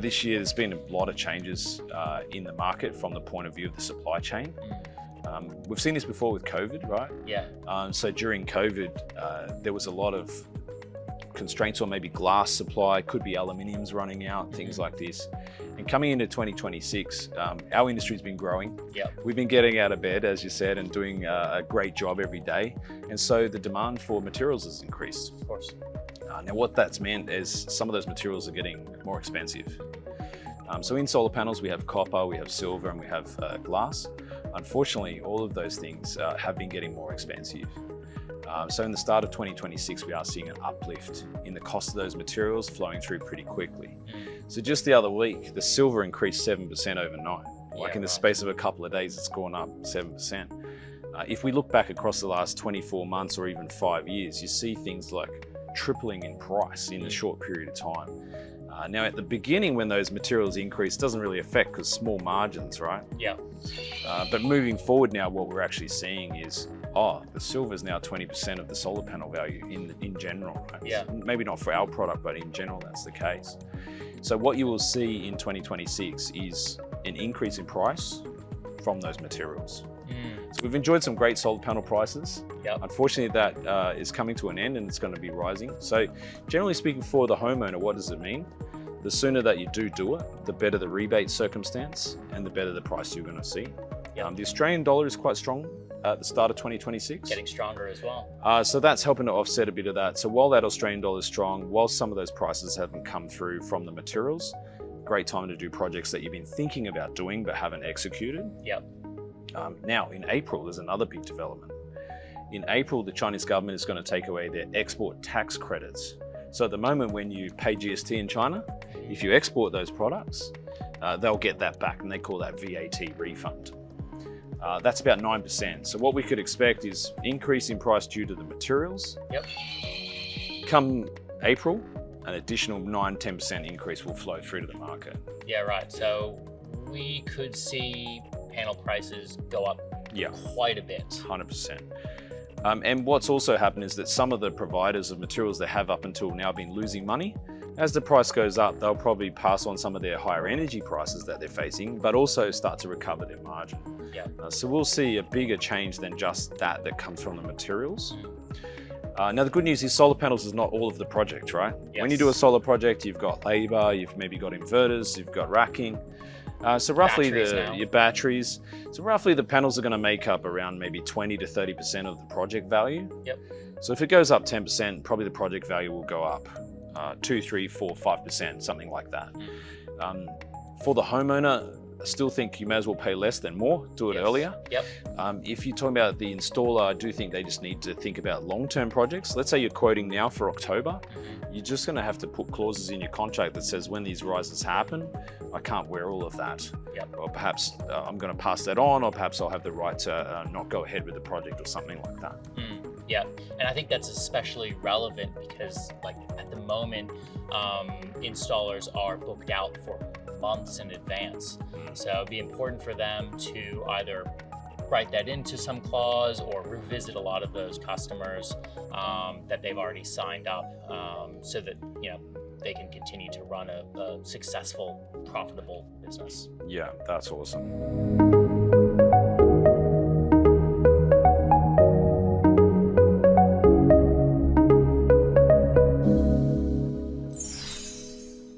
this year there's been a lot of changes in the market from the point of view of the supply chain. We've seen this before with COVID, right? Yeah. So during COVID, there was a lot of constraints on maybe glass supply, could be aluminium's running out, things like this. And coming into 2026, our industry's been growing. Yep. We've been getting out of bed, as you said, and doing a great job every day. And so the demand for materials has increased. Of course. Now what that's meant is some of those materials are getting more expensive. So in solar panels, we have copper, we have silver, and we have glass. Unfortunately, all of those things have been getting more expensive. So in the start of 2026, we are seeing an uplift in the cost of those materials flowing through pretty quickly. So just the other week, the silver increased 7% overnight. Like in the space of a couple of days, it's gone up 7%. If we look back across the last 24 months or even 5 years, you see things like tripling in price in a short period of time. Now at the beginning, when those materials increase, it doesn't really affect because small margins, right? Yeah. But moving forward now, what we're actually seeing is, the silver is now 20% of the solar panel value in general. Right? Yeah. Maybe not for our product, but in general, that's the case. So what you will see in 2026 is an increase in price from those materials. So we've enjoyed some great solar panel prices. Yep. Unfortunately, that is coming to an end and it's going to be rising. So generally speaking, for the homeowner, what does it mean? The sooner that you do it, the better the rebate circumstance and the better the price you're going to see. Yep. The Australian dollar is quite strong at the start of 2026. Getting stronger as well. So that's helping to offset a bit of that. So while that Australian dollar is strong, while some of those prices haven't come through from the materials, great time to do projects that you've been thinking about doing but haven't executed. Yep. Now in April, there's another big development. In April, the Chinese government is going to take away their export tax credits. So at the moment, when you pay GST in China, if you export those products, they'll get that back, and they call that VAT refund. That's about 9%. So what we could expect is increase in price due to the materials. Yep. Come April, an additional 9-10% increase will flow through to the market. Yeah, right. So we could see panel prices go up quite a bit. 100%. And what's also happened is that some of the providers of materials that have up until now been losing money. As the price goes up, they'll probably pass on some of their higher energy prices that they're facing, but also start to recover their margin. Yeah. So we'll see a bigger change than just that comes from the materials. Now the good news is solar panels is not all of the project, right? Yes. When you do a solar project, you've got labor, you've maybe got inverters, you've got racking. So roughly your batteries. So roughly the panels are going to make up around maybe 20 to 30% of the project value. Yep. So if it goes up 10%, probably the project value will go up 2, 3, 4, 5%, something like that. For the homeowner, I still think you may as well pay less than more, do it earlier. Yep. If you're talking about the installer, I do think they just need to think about long-term projects. Let's say you're quoting now for October. You're just going to have to put clauses in your contract that says when these rises happen, I can't wear all of that. Yep. Or perhaps I'm going to pass that on, or perhaps I'll have the right to not go ahead with the project or something like that. Yeah, and I think that's especially relevant because like at the moment, installers are booked out for months in advance. So it'd be important for them to either write that into some clause or revisit a lot of those customers that they've already signed up so that they can continue to run a successful, profitable business. Yeah, that's awesome.